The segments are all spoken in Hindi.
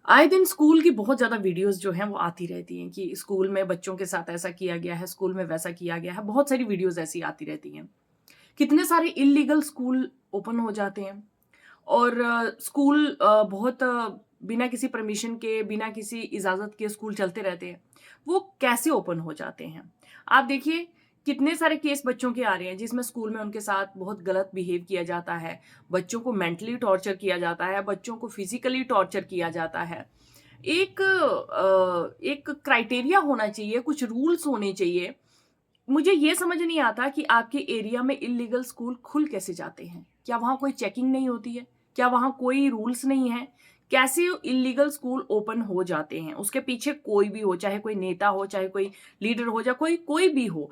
आए दिन स्कूल की बहुत ज़्यादा वीडियोज़ जो हैं वो आती रहती हैं कि स्कूल में बच्चों के साथ ऐसा किया गया है, स्कूल में वैसा किया गया है, बहुत सारी वीडियोज़ ऐसी आती रहती हैं। कितने सारे इल्लीगल स्कूल ओपन हो जाते हैं और स्कूल बहुत बिना किसी परमिशन के, बिना किसी इजाज़त के स्कूल चलते रहते हैं। वो कैसे ओपन हो जाते हैं? आप देखिए कितने सारे केस बच्चों के आ रहे हैं जिसमें स्कूल में उनके साथ बहुत गलत बिहेव किया जाता है, बच्चों को मेंटली टॉर्चर किया जाता है, बच्चों को फिज़िकली टॉर्चर किया जाता है। एक क्राइटेरिया होना चाहिए, कुछ रूल्स होने चाहिए। मुझे ये समझ नहीं आता कि आपके एरिया में इल्लीगल स्कूल खुल कैसे जाते हैं? क्या वहाँ कोई चेकिंग नहीं होती है? क्या वहाँ कोई रूल्स नहीं है? कैसे इल्लीगल स्कूल ओपन हो जाते हैं? उसके पीछे कोई भी हो, चाहे कोई नेता हो, चाहे कोई लीडर हो, या कोई कोई भी हो।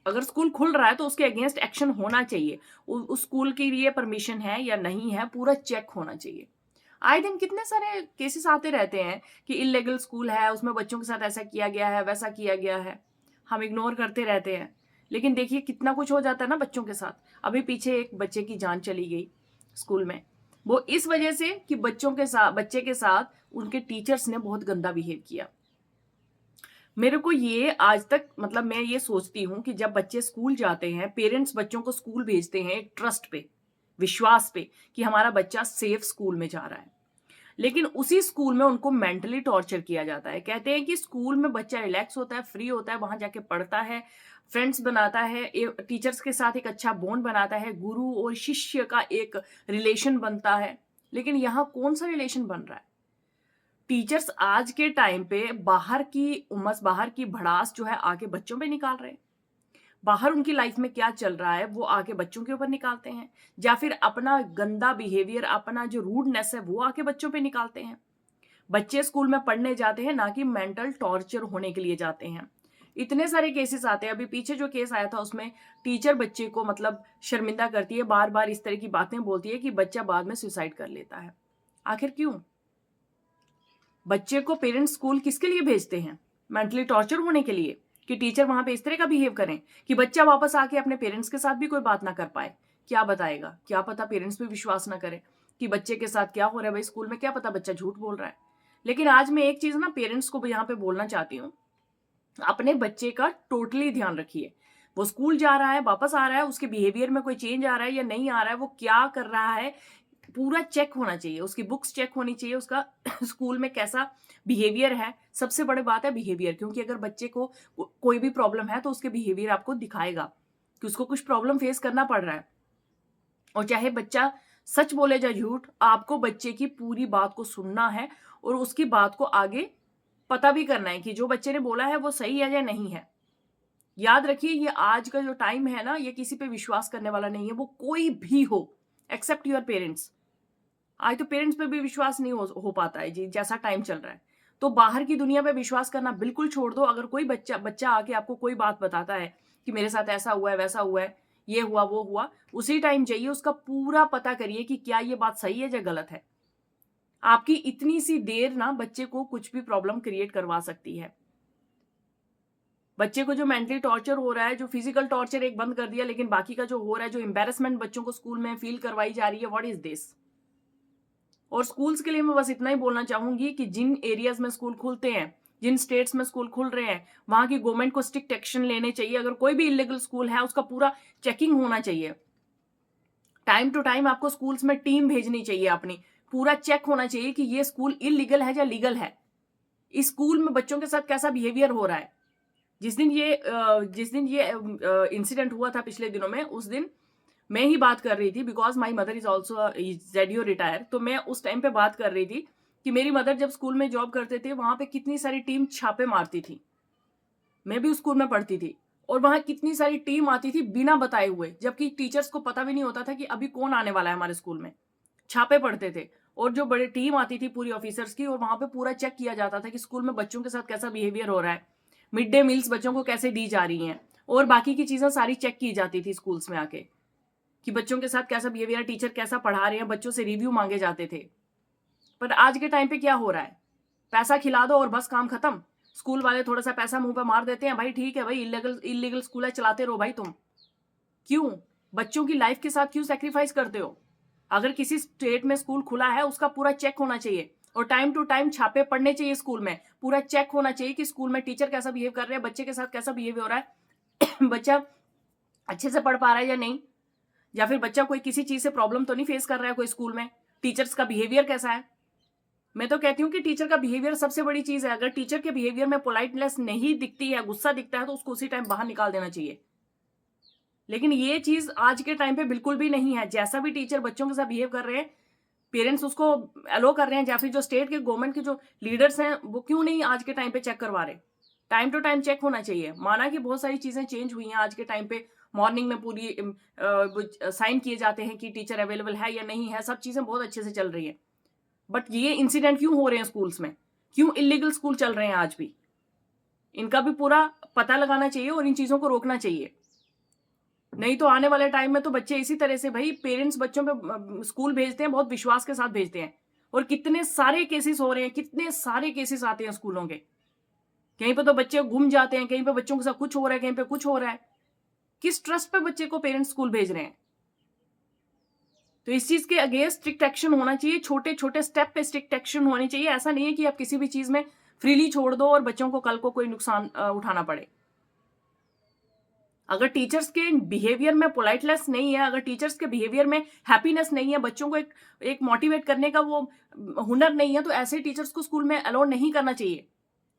अगर स्कूल खुल रहा है तो उसके अगेंस्ट एक्शन होना चाहिए। उस स्कूल के लिए परमिशन है या नहीं है, पूरा चेक होना चाहिए। आए दिन कितने सारे केसेस आते रहते हैं कि इल्लीगल स्कूल है, उसमें बच्चों के साथ ऐसा किया गया है, वैसा किया गया है। हम इग्नोर करते रहते हैं। लेकिन देखिए कितना कुछ हो जाता है ना बच्चों के साथ। अभी पीछे एक बच्चे की जान चली गई स्कूल में। वो इस वजह से कि बच्चे के साथ उनके टीचर्स ने बहुत गंदा बिहेव किया। मेरे को ये आज तक मतलब मैं ये सोचती हूँ कि जब बच्चे स्कूल जाते हैं, पेरेंट्स बच्चों को स्कूल भेजते हैं एक ट्रस्ट पे, विश्वास पे कि हमारा बच्चा सेफ स्कूल में जा रहा है। लेकिन उसी स्कूल में उनको मेंटली टॉर्चर किया जाता है। कहते हैं कि स्कूल में बच्चा रिलैक्स होता है, फ्री होता है, वहां जाके पढ़ता है, फ्रेंड्स बनाता है, टीचर्स के साथ एक अच्छा बॉन्ड बनाता है, गुरु और शिष्य का एक रिलेशन बनता है। लेकिन यहाँ कौन सा रिलेशन बन रहा है? टीचर्स आज के टाइम पे बाहर की उमस, बाहर की भड़ास जो है आके बच्चों पे निकाल रहे हैं। बाहर उनकी लाइफ में क्या चल रहा है वो आके बच्चों के ऊपर निकालते हैं, या फिर अपना गंदा बिहेवियर, अपना जो रूडनेस है वो आके बच्चों पे निकालते हैं। बच्चे स्कूल में पढ़ने जाते हैं ना कि मेंटल टॉर्चर होने के लिए जाते हैं। इतने सारे केसेस आते हैं। अभी पीछे जो केस आया था उसमें टीचर बच्चे को मतलब शर्मिंदा करती है, बार बार इस तरह की बातें बोलती है कि बच्चा बाद में सुसाइड कर लेता है। आखिर क्यों? बच्चे को पेरेंट्स स्कूल किसके लिए भेजते हैं? मेंटली टॉर्चर होने के लिए? कि टीचर वहां पे इस तरह का बिहेव करें कि बच्चा वापस आके अपने पेरेंट्स के साथ भी कोई बात ना कर पाए? क्या बताएगा? क्या पता पेरेंट्स भी विश्वास ना करें कि बच्चे के साथ क्या हो रहा है भाई स्कूल में, क्या पता बच्चा झूठ बोल रहा है। लेकिन आज मैं एक चीज ना पेरेंट्स को भी यहाँ पे बोलना चाहती हूँ, अपने बच्चे का टोटली ध्यान रखिए। वो स्कूल जा रहा है, वापस आ रहा है, उसके बिहेवियर में कोई चेंज आ रहा है या नहीं आ रहा है, वो क्या कर रहा है, पूरा चेक होना चाहिए। उसकी बुक्स चेक होनी चाहिए, उसका स्कूल में कैसा बिहेवियर है। सबसे बड़ी बात है बिहेवियर, क्योंकि अगर बच्चे को कोई भी प्रॉब्लम है तो उसके बिहेवियर आपको दिखाएगा कि उसको कुछ प्रॉब्लम फेस करना पड़ रहा है। और चाहे बच्चा सच बोले या झूठ, आपको बच्चे की पूरी बात को सुनना है और उसकी बात को आगे पता भी करना है कि जो बच्चे ने बोला है वो सही है या नहीं है। याद रखिए ये आज का जो टाइम है ना, ये किसी पे विश्वास करने वाला नहीं है, वो कोई भी हो, एक्सेप्ट योर पेरेंट्स। आज तो पेरेंट्स पे भी विश्वास नहीं हो पाता है जी, जैसा टाइम चल रहा है। तो बाहर की दुनिया पे विश्वास करना बिल्कुल छोड़ दो। अगर कोई बच्चा बच्चा आके आपको कोई बात बताता है कि मेरे साथ ऐसा हुआ है, वैसा हुआ है, ये हुआ, वो हुआ, उसी टाइम जाइए, उसका पूरा पता करिए कि क्या ये बात सही है या गलत है। आपकी इतनी सी देर ना बच्चे को कुछ भी प्रॉब्लम क्रिएट करवा सकती है। बच्चे को जो मेंटली टॉर्चर हो रहा है, जो फिजिकल टॉर्चर एक बंद कर दिया, लेकिन बाकी का जो हो रहा है, जो एम्बेरसमेंट बच्चों को स्कूल में फील करवाई जा रही है, व्हाट इज दिस? और स्कूल्स के लिए मैं बस इतना ही बोलना चाहूंगी कि जिन एरियाज में स्कूल खुलते हैं, जिन स्टेट्स में स्कूल खुल रहे हैं, वहां की गवर्नमेंट को स्ट्रिक्ट एक्शन लेने चाहिए। अगर कोई भी इलीगल स्कूल है उसका पूरा चेकिंग होना चाहिए। टाइम टू टाइम आपको स्कूल्स में टीम भेजनी चाहिए अपनी, पूरा चेक होना चाहिए कि ये स्कूल इलीगल है या लीगल है। इस स्कूल में बच्चों के साथ कैसा बिहेवियर हो रहा है। जिस दिन ये इंसिडेंट हुआ था पिछले दिनों में, उस दिन मैं ही बात कर रही थी, because my mother is also JDO retire. तो मैं उस टाइम पे बात कर रही थी कि मेरी मदर जब स्कूल में जॉब करते थे, वहां पे कितनी सारी टीम छापे मारती थी। मैं भी उस स्कूल में पढ़ती थी और वहां कितनी सारी टीम आती थी बिना बताए हुए, जबकि टीचर्स को पता भी नहीं होता था कि अभी कौन आने वाला है हमारे स्कूल में। छापे पड़ते थे और जो बड़े टीम आती थी पूरी ऑफिसर्स की, और वहां पे पूरा चेक किया जाता था कि स्कूल में बच्चों के साथ कैसा बिहेवियर हो रहा है, मिड डे मील्स बच्चों को कैसे दी जा रही हैं, और बाकी की चीजें सारी चेक की जाती थी स्कूल्स में आके कि बच्चों के साथ कैसा बिहेवियर है, टीचर कैसा पढ़ा रहे हैं, बच्चों से रिव्यू मांगे जाते थे। पर आज के टाइम पे क्या हो रहा है? पैसा खिला दो और बस काम खत्म। स्कूल वाले थोड़ा सा पैसा मुंह पे मार देते हैं, भाई ठीक है भाई, इलीगल इलीगल स्कूल है, चलाते रहो भाई तुम। क्यों? बच्चों की लाइफ के साथ क्यों सेक्रीफाइस करते हो? अगर किसी स्टेट में स्कूल खुला है उसका पूरा चेक होना चाहिए। और टाइम टू टाइम छापे पड़ने चाहिए स्कूल में, पूरा चेक होना चाहिए कि स्कूल में टीचर कैसा बिहेव कर रहे हैं, बच्चे के साथ कैसा बिहेव हो रहा है बच्चा अच्छे से पढ़ पा रहा है या नहीं, या फिर बच्चा कोई किसी चीज से प्रॉब्लम तो नहीं फेस कर रहा है कोई स्कूल में, टीचर्स का बिहेवियर कैसा है। मैं तो कहती हूँ कि टीचर का बिहेवियर सबसे बड़ी चीज है। अगर टीचर के बिहेवियर में पोलाइटनेस नहीं दिखती है, गुस्सा दिखता है, तो उसको उसी टाइम बाहर निकाल देना चाहिए। लेकिन ये चीज आज के टाइम पे बिल्कुल भी नहीं है। जैसा भी टीचर बच्चों के साथ बिहेव कर रहे हैं, पेरेंट्स उसको अलो कर रहे हैं, या फिर जो स्टेट के गवर्नमेंट के जो लीडर्स हैं वो क्यों नहीं आज के टाइम पे चेक करवा रहे। टाइम टू टाइम चेक होना चाहिए। माना कि बहुत सारी चीजें चेंज हुई हैं आज के टाइम पे, मॉर्निंग में पूरी साइन किए जाते हैं कि टीचर अवेलेबल है या नहीं है, सब चीजें बहुत अच्छे से चल रही है। बट ये इंसिडेंट क्यों हो रहे हैं स्कूल्स में, क्यों इलीगल स्कूल चल रहे हैं आज भी, इनका भी पूरा पता लगाना चाहिए और इन चीजों को रोकना चाहिए। नहीं तो आने वाले टाइम में तो बच्चे इसी तरह से, भाई पेरेंट्स बच्चों पे स्कूल भेजते हैं, बहुत विश्वास के साथ भेजते हैं, और कितने सारे केसेस हो रहे हैं, कितने सारे केसेस आते हैं स्कूलों के। कहीं पे तो बच्चे गुम जाते हैं, कहीं पे बच्चों के साथ कुछ हो रहा है, कहीं पे कुछ हो रहा है। किस ट्रस्ट पे बच्चे को पेरेंट्स स्कूल भेज रहे हैं? तो इस चीज के अगेंस्ट स्ट्रिक्ट एक्शन होना चाहिए, छोटे छोटे स्टेप पे स्ट्रिक्ट एक्शन होने चाहिए। ऐसा नहीं है कि आप किसी भी चीज में फ्रीली छोड़ दो और बच्चों को कल को कोई नुकसान उठाना पड़े। अगर टीचर्स के बिहेवियर में पोलाइटनेस नहीं है, अगर टीचर्स के बिहेवियर में हैप्पीनेस नहीं है, बच्चों को एक मोटिवेट करने का वो हुनर नहीं है, तो ऐसे टीचर्स को स्कूल में अलाउ नहीं करना चाहिए।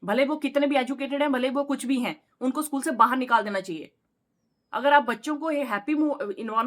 भले वो कितने भी एजुकेटेड हैं, भले वो कुछ भी हैं, उनको स्कूल से बाहर निकाल देना चाहिए। अगर आप बच्चों को ये हैप्पी इन्वायरमेंट